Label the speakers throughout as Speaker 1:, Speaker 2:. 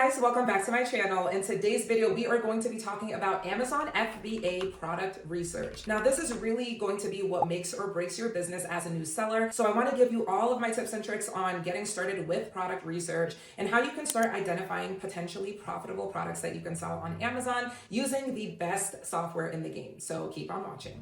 Speaker 1: guys, welcome back to my channel. In today's video, we are going to be talking about Amazon FBA product research. Now, this is really going to be what makes or breaks your business as a new seller. So I want to give you all of my tips and tricks on getting started with product research and how you can start identifying potentially profitable products that you can sell on Amazon using the best software in the game. So keep on watching.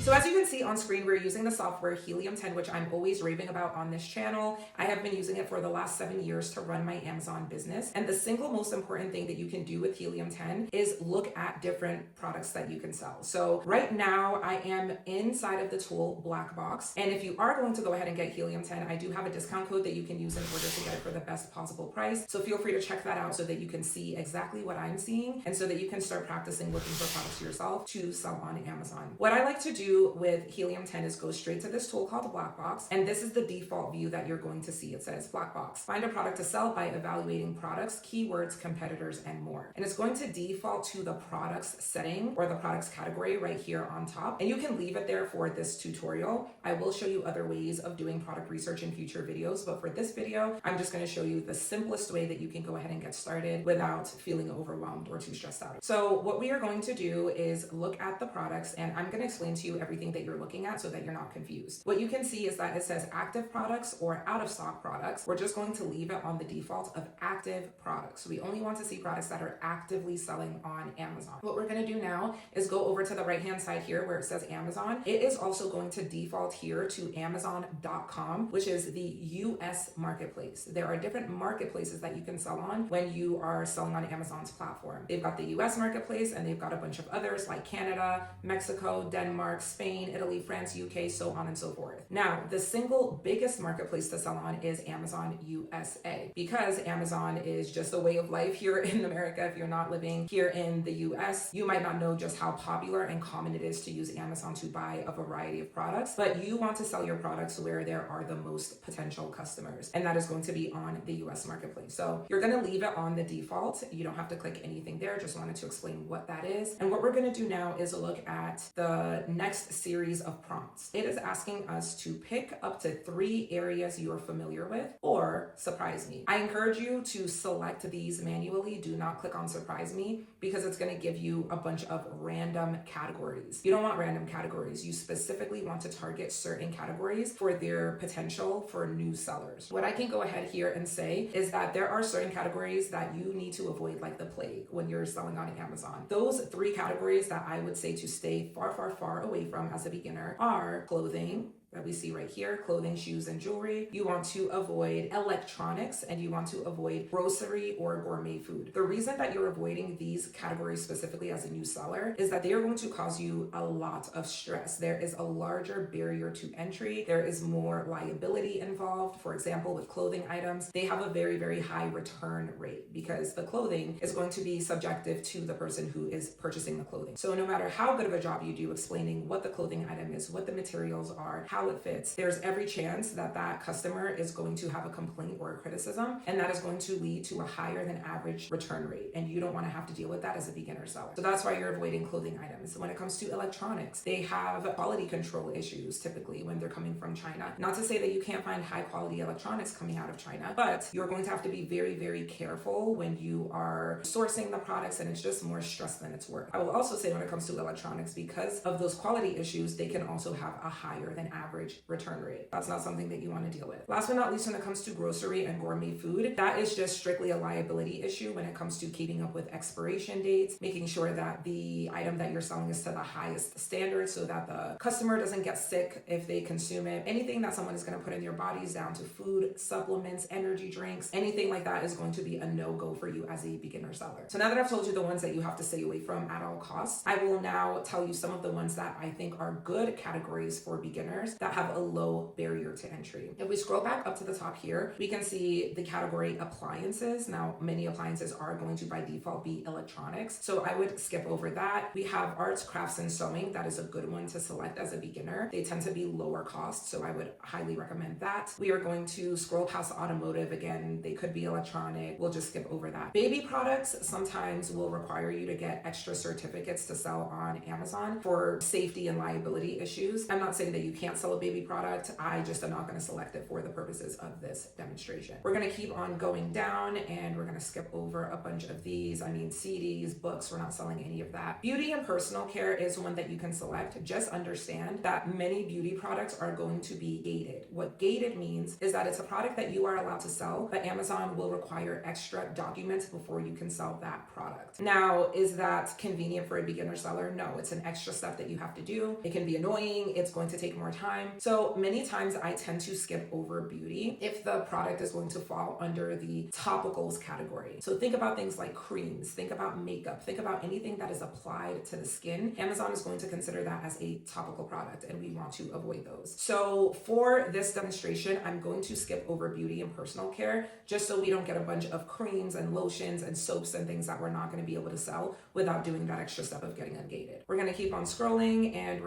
Speaker 1: So as you can see on screen, we're using the software Helium 10, which I'm always raving about on this channel. I have been using it for the last 7 years to run my Amazon business. And the single most important thing that you can do with Helium 10 is look at different products that you can sell. So right now I am inside of the tool Black Box. And if you are going to go ahead and get Helium 10, I do have a discount code that you can use in order to get it for the best possible price. So feel free to check that out so that you can see exactly what I'm seeing and so that you can start practicing looking for products yourself to sell on Amazon. What I like to do with Helium 10 is go straight to this tool called Black Box, and this is the default view that you're going to see. It says Black Box. Find a product to sell by evaluating products, keywords, competitors, and more. And it's going to default to the products setting or the products category right here on top. And you can leave it there for this tutorial. I will show you other ways of doing product research in future videos, but for this video, I'm just going to show you the simplest way that you can go ahead and get started without feeling overwhelmed or too stressed out. So what we are going to do is look at the products, and I'm going to explain to you everything that you're looking at so that you're not confused. What you can see is that it says active products or out of stock products. We're just going to leave it on the default of active products. So we only want to see products that are actively selling on Amazon. What we're going to do now is go over to the right hand side here where it says Amazon. It is also going to default here to Amazon.com, which is the US marketplace. There are different marketplaces that you can sell on when you are selling on Amazon's platform. They've got the US marketplace and they've got a bunch of others like Canada, Mexico, Denmark, Spain, Italy, France, UK, so on and so forth. Now, the single biggest marketplace to sell on is Amazon USA, because Amazon is just a way of life here in America. If you're not living here in the US, you might not know just how popular and common it is to use Amazon to buy a variety of products, but you want to sell your products where there are the most potential customers, and that is going to be on the US marketplace. So you're going to leave it on the default. You don't have to click anything there. Just wanted to explain what that is. And what we're going to do now is look at the next series of prompts. It is asking us to pick up to 3 areas you're familiar with or surprise me. I encourage you to select these manually. Do not click on surprise me because it's going to give you a bunch of random categories. You don't want random categories. You specifically want to target certain categories for their potential for new sellers. What I can go ahead here and say is that there are certain categories that you need to avoid like the plague when you're selling on Amazon. Those 3 categories that I would say to stay far, far, far away from as a beginner are clothing, that we see right here, clothing, shoes, and jewelry. You want to avoid electronics, and you want to avoid grocery or gourmet food. The reason that you're avoiding these categories specifically as a new seller is that they are going to cause you a lot of stress. There is a larger barrier to entry. There is more liability involved. For example, with clothing items, they have a very, very high return rate because the clothing is going to be subjective to the person who is purchasing the clothing. So no matter how good of a job you do explaining what the clothing item is, what the materials are, how it fits, there's every chance that that customer is going to have a complaint or a criticism, and that is going to lead to a higher than average return rate, and you don't want to have to deal with that as a beginner seller. So that's why you're avoiding clothing items. When it comes to electronics, they have quality control issues typically when they're coming from China. Not to say that you can't find high quality electronics coming out of China, but you're going to have to be very, very careful when you are sourcing the products, and it's just more stress than it's worth. I will also say when it comes to electronics, because of those quality issues, they can also have a higher than average return rate. That's not something that you want to deal with. Last but not least, when it comes to grocery and gourmet food, that is just strictly a liability issue when it comes to keeping up with expiration dates, making sure that the item that you're selling is to the highest standard so that the customer doesn't get sick if they consume it. Anything that someone is going to put in their bodies, down to food, supplements, energy drinks, anything like that is going to be a no-go for you as a beginner seller. So now that I've told you the ones that you have to stay away from at all costs, I will now tell you some of the ones that I think are good categories for beginners brands that have a low barrier to entry. If we scroll back up to the top here, we can see the category appliances. Now, many appliances are going to by default be electronics, so I would skip over that. We have arts, crafts, and sewing. That is a good one to select as a beginner. They tend to be lower cost, so I would highly recommend that. We are going to scroll past automotive. Again, they could be electronic. We'll just skip over that. Baby products sometimes will require you to get extra certificates to sell on Amazon for safety and liability issues. I'm not saying that you can't sell a baby product. I just am not going to select it for the purposes of this demonstration. We're going to keep on going down and we're going to skip over a bunch of these. I mean, CDs, books, we're not selling any of that. Beauty and personal care is one that you can select. Just understand that many beauty products are going to be gated. What gated means is that it's a product that you are allowed to sell, but Amazon will require extra documents before you can sell that product. Now, is that convenient for a beginner seller? No, it's an extra step that you have to do. It can be annoying. It's going to take more time. So many times I tend to skip over beauty if the product is going to fall under the topicals category. So think about things like creams, think about makeup, think about anything that is applied to the skin. Amazon is going to consider that as a topical product, and we want to avoid those. So for this demonstration, I'm going to skip over beauty and personal care just so we don't get a bunch of creams and lotions and soaps and things that we're not going to be able to sell without doing that extra step of getting ungated. We're going to keep on scrolling and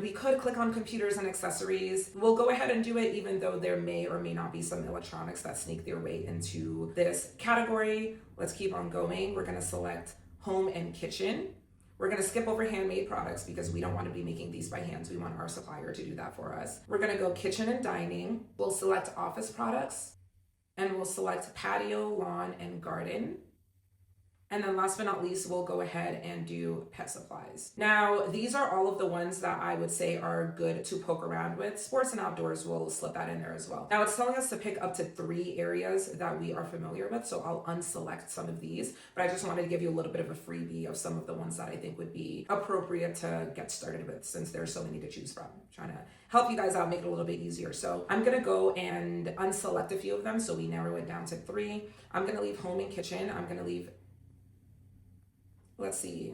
Speaker 1: we could click on computers and accessories. We'll go ahead and do it even though there may or may not be some electronics that sneak their way into this category. Let's keep on going. We're going to select home and kitchen. We're going to skip over handmade products because we don't want to be making these by hands. We want our supplier to do that for us. We're going to go kitchen and dining. We'll select office products and we'll select patio, lawn, and garden. And then last but not least, we'll go ahead and do pet supplies. Now, these are all of the ones that I would say are good to poke around with. Sports and outdoors, we'll slip that in there as well. Now, it's telling us to pick up to 3 areas that we are familiar with, so I'll unselect some of these, but I just wanted to give you a little bit of a freebie of some of the ones that I think would be appropriate to get started with since there's so many to choose from. I'm trying to help you guys out, make it a little bit easier. So I'm gonna go and unselect a few of them, so we narrow it down to 3. I'm gonna leave home and kitchen. I'm gonna leave let's see,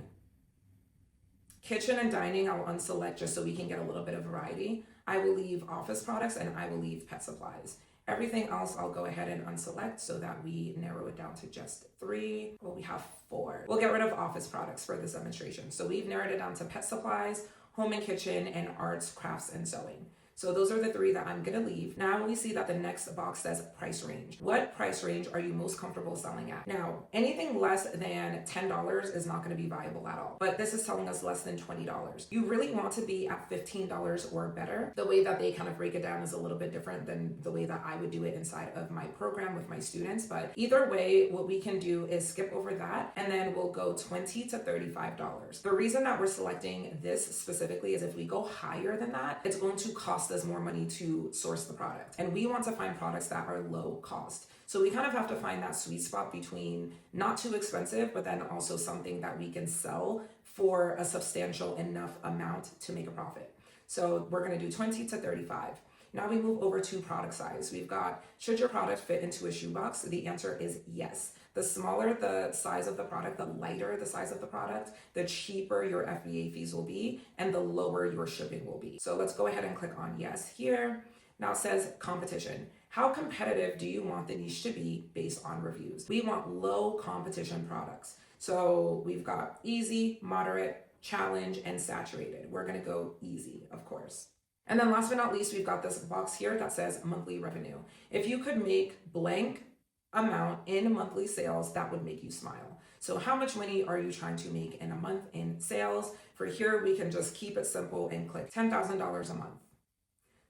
Speaker 1: kitchen and dining, I'll unselect just so we can get a little bit of variety. I will leave office products and I will leave pet supplies. Everything else I'll go ahead and unselect so that we narrow it down to just 3. Well, we have 4. We'll get rid of office products for this demonstration. So we've narrowed it down to pet supplies, home and kitchen, and arts, crafts, and sewing. So those are the 3 that I'm gonna leave. Now we see that the next box says price range. What price range are you most comfortable selling at? Now, anything less than $10 is not gonna be viable at all, but this is telling us less than $20. You really want to be at $15 or better. The way that they kind of break it down is a little bit different than the way that I would do it inside of my program with my students, but either way, what we can do is skip over that and then we'll go $20 to $35. The reason that we're selecting this specifically is if we go higher than that, it's going to cost us more money to source the product. And we want to find products that are low cost. So we kind of have to find that sweet spot between not too expensive, but then also something that we can sell for a substantial enough amount to make a profit. So we're going to do 20 to 35. Now we move over to product size. We've got, should your product fit into a shoebox? The answer is yes. The smaller the size of the product, the lighter the size of the product, the cheaper your FBA fees will be, and the lower your shipping will be. So let's go ahead and click on yes here. Now it says competition. How competitive do you want the niche to be based on reviews? We want low competition products. So we've got easy, moderate, challenge, and saturated. We're gonna go easy, of course. And then last but not least, we've got this box here that says monthly revenue. If you could make blank amount in monthly sales, that would make you smile. So how much money are you trying to make in a month in sales? For here, we can just keep it simple and click $10,000 a month.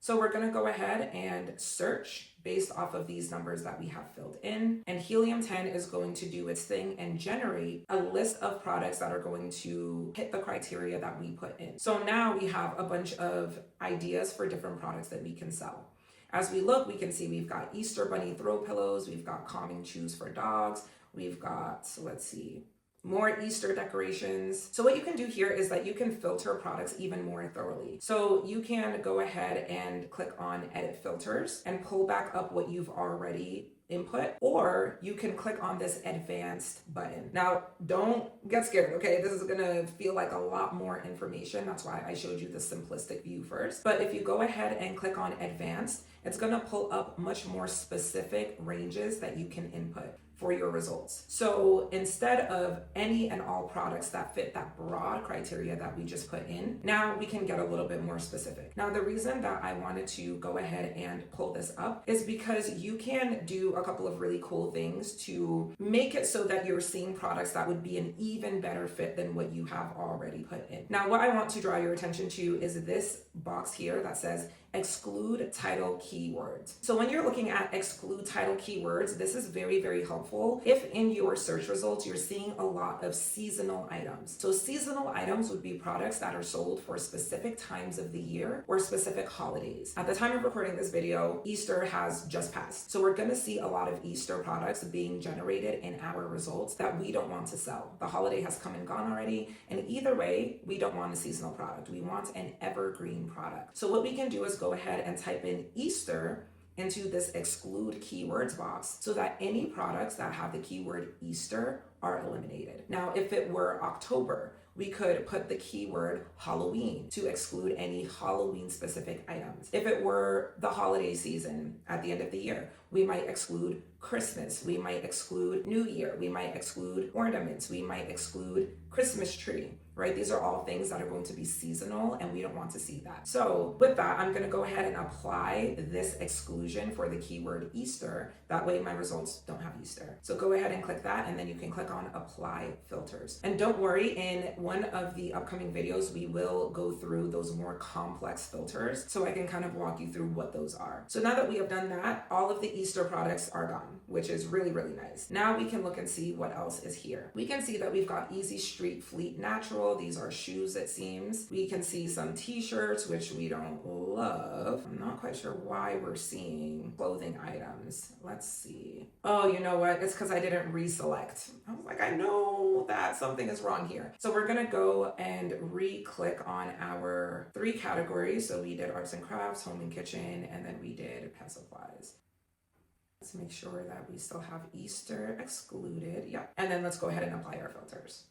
Speaker 1: So we're gonna go ahead and search based off of these numbers that we have filled in. And Helium 10 is going to do its thing and generate a list of products that are going to hit the criteria that we put in. So now we have a bunch of ideas for different products that we can sell. As we look, we can see we've got Easter Bunny throw pillows, we've got calming chews for dogs, we've got, let's see, more Easter decorations. So what you can do here is that you can filter products even more thoroughly. So you can go ahead and click on edit filters and pull back up what you've already input, or you can click on this advanced button. Now, don't get scared, okay? This is gonna feel like a lot more information. That's why I showed you the simplistic view first. But if you go ahead and click on advanced, it's gonna pull up much more specific ranges that you can input for your results. So instead of any and all products that fit that broad criteria that we just put in, now we can get a little bit more specific. Now, the reason that I wanted to go ahead and pull this up is because you can do a couple of really cool things to make it so that you're seeing products that would be an even better fit than what you have already put in. Now, what I want to draw your attention to is this box here that says exclude title keywords. So when you're looking at exclude title keywords, this is very, very helpful if in your search results you're seeing a lot of seasonal items. So seasonal items would be products that are sold for specific times of the year or specific holidays. At the time of recording this video, Easter has just passed. So we're gonna see a lot of Easter products being generated in our results that we don't want to sell. The holiday has come and gone already, and either way, we don't want a seasonal product. We want an evergreen product. So what we can do is go ahead and type in Easter into this exclude keywords box so that any products that have the keyword Easter are eliminated. Now, if it were October, we could put the keyword Halloween to exclude any Halloween specific items. If it were the holiday season at the end of the year, we might exclude Christmas, we might exclude New Year, we might exclude ornaments, we might exclude Christmas tree, right? These are all things that are going to be seasonal and we don't want to see that. So with that, I'm gonna go ahead and apply this exclusion for the keyword Easter. That way my results don't have Easter. So go ahead and click that, and then you can click on apply filters. And don't worry, in one of the upcoming videos, we will go through those more complex filters so I can kind of walk you through what those are. So now that we have done that, all of the Easter products are gone, which is really, really nice. Now we can look and see what else is here. We can see that we've got Easy Street Fleet Natural. These are shoes, it seems. We can see some t-shirts, which we don't love. I'm not quite sure why we're seeing clothing items. Let's see. Oh, you know what? It's because I didn't reselect. I was like, I know that something is wrong here. So we're gonna go and re-click on our 3 categories. So we did arts and crafts, home and kitchen, and then we did pet supplies. Let's make sure that we still have Easter excluded. Yep. And then let's go ahead and apply our filters.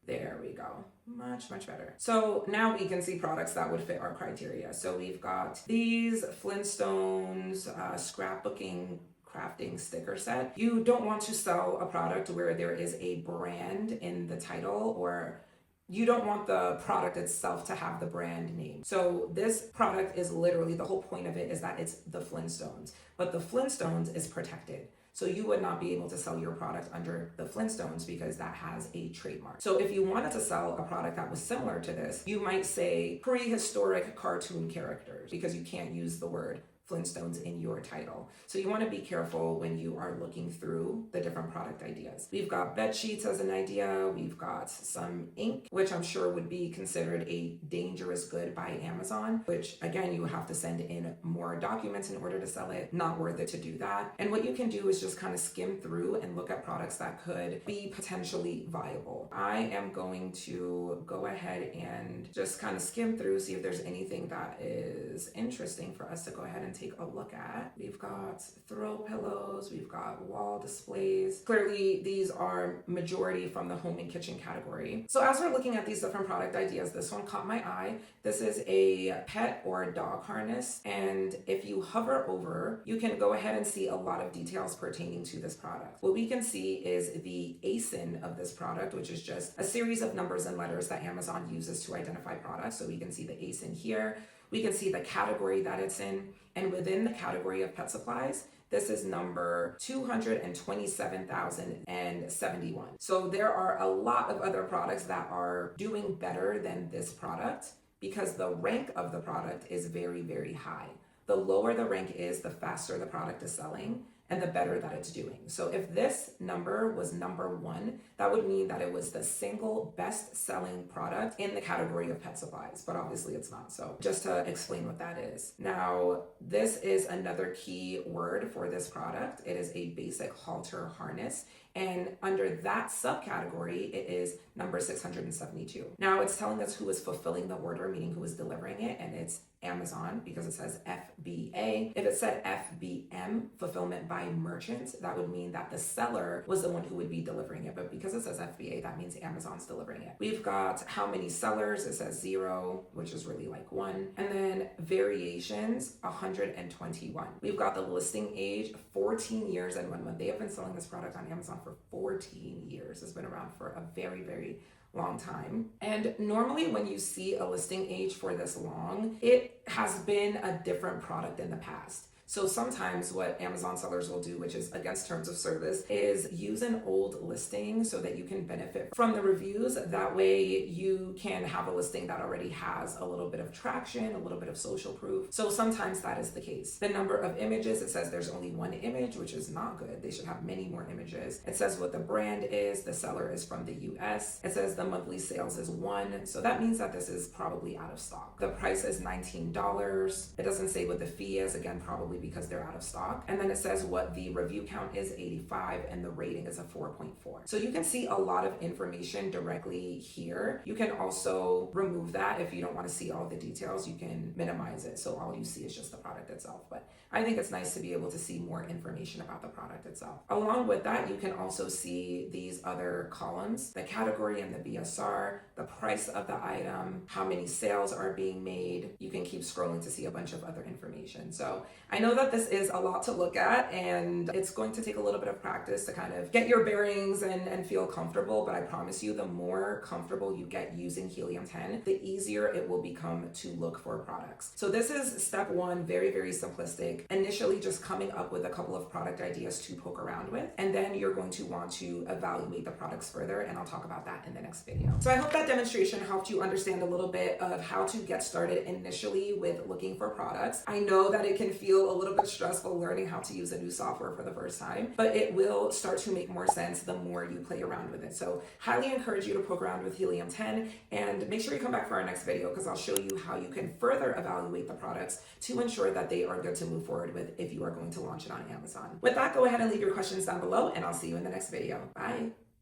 Speaker 1: There we go. Much, much better. So now we can see products that would fit our criteria. So we've got these Flintstones scrapbooking crafting sticker set. You don't want to sell a product where there is a brand in the title, or you don't want the product itself to have the brand name. So this product is literally, the whole point of it is that it's the Flintstones, but the Flintstones is protected. So you would not be able to sell your product under the Flintstones because that has a trademark. So if you wanted to sell a product that was similar to this, you might say prehistoric cartoon characters, because you can't use the word Flintstones in your title. So you want to be careful when you are looking through the different product ideas. We've got bed sheets as an idea. We've got some ink, which I'm sure would be considered a dangerous good by Amazon, which again, you have to send in more documents in order to sell it. Not worth it to do that. And what you can do is just kind of skim through and look at products that could be potentially viable. I am going to go ahead and just kind of skim through, see if there's anything that is interesting for us to go ahead and take a look at. We've got throw pillows, we've got wall displays. Clearly, these are majority from the home and kitchen category. So as we're looking at these different product ideas, this one caught my eye. This is a pet or dog harness, and if you hover over, you can go ahead and see a lot of details pertaining to this product. What we can see is the ASIN of this product, which is just a series of numbers and letters that Amazon uses to identify products. So we can see the ASIN here. We can see the category that it's in, and within the category of pet supplies, this is number 227,071. So there are a lot of other products that are doing better than this product because the rank of the product is very, very high. The lower the rank is, the faster the product is selling and the better that it's doing. So if this number was number 1, that would mean that it was the single best selling product in the category of pet supplies, but obviously it's not. So just to explain what that is. Now, this is another key word for this product. It is a basic halter harness, And under that subcategory, it is number 672. Now it's telling us who is fulfilling the order, meaning who is delivering it, and it's Amazon because it says FBA. If it said FBM, fulfillment by merchant, that would mean that the seller was the one who would be delivering it. But because it says FBA, that means Amazon's delivering it. We've got how many sellers. It says 0, which is really like 1. And then variations, 121. We've got the listing age, 14 years and 1 month. They have been selling this product on Amazon for 14 years. It's been around for a very, very long time. And normally when you see a listing age for this long, it has been a different product in the past. So sometimes what Amazon sellers will do, which is against terms of service, is use an old listing so that you can benefit from the reviews. That way you can have a listing that already has a little bit of traction, a little bit of social proof. So sometimes that is the case. The number of images, it says there's only 1 image, which is not good. They should have many more images. It says what the brand is. The seller is from the US. It says the monthly sales is 1. So that means that this is probably out of stock. The price is $19. It doesn't say what the fee is, again, probably because they're out of stock. And then it says what the review count is, 85, and the rating is a 4.4. So you can see a lot of information directly here. You can also remove that if you don't want to see all the details. You can minimize it, so all you see is just the product itself. But I think it's nice to be able to see more information about the product itself. Along with that, you can also see these other columns, the category and the BSR, the price of the item, how many sales are being made. You can keep scrolling to see a bunch of other information. So I know that this is a lot to look at, and it's going to take a little bit of practice to kind of get your bearings and feel comfortable, but I promise you, the more comfortable you get using Helium 10, the easier it will become to look for products. So this is step 1, very, very simplistic. Initially just coming up with a couple of product ideas to poke around with, and then you're going to want to evaluate the products further, and I'll talk about that in the next video. So I hope that demonstration helped you understand a little bit of how to get started initially with looking for products. I know that it can feel a little bit stressful learning how to use a new software for the first time, but it will start to make more sense the more you play around with it. So highly encourage you to poke around with Helium 10, and make sure you come back for our next video because I'll show you how you can further evaluate the products to ensure that they are good to move forward with if you are going to launch it on Amazon. With that, go ahead and leave your questions down below, and I'll see you in the next video. Bye.